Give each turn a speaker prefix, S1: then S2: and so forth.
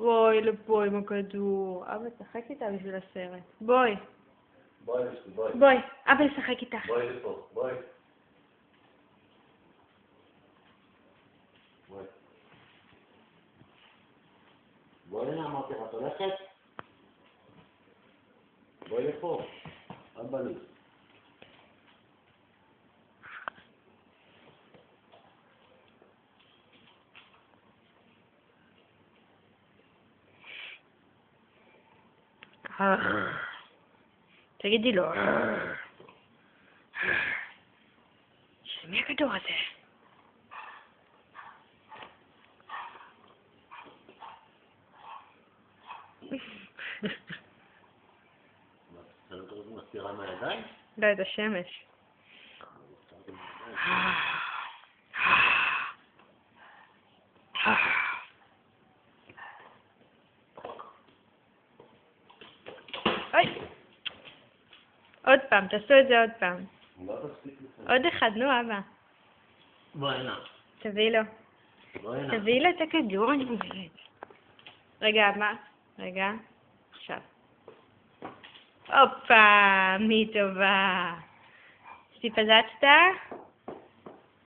S1: בואי לפה עם הכדור. אבא, תשחק איתה בשביל הסרט. בואי. בואי, אבא ישחק איתך.
S2: בואי לפה, בואי. בואי הנה, אמרתי לך, את הולכת? בואי לפה. אבא לי.
S1: תגידי לו. של מי הכדור הזה?
S2: אתה לא מסתירה מהידיים?
S1: לא, את השמש. אוי! עוד פעם, תעשו את זה עוד פעם.
S2: לא תספיק לך.
S1: עוד אחד, נו אבא.
S2: בואי הנה.
S1: תביאי לו.
S2: בואי הנה.
S1: תביאי לו את הכדור, אני אומרת. רגע, אבא. רגע. עכשיו. הופה, מי טובה. סיפזצת?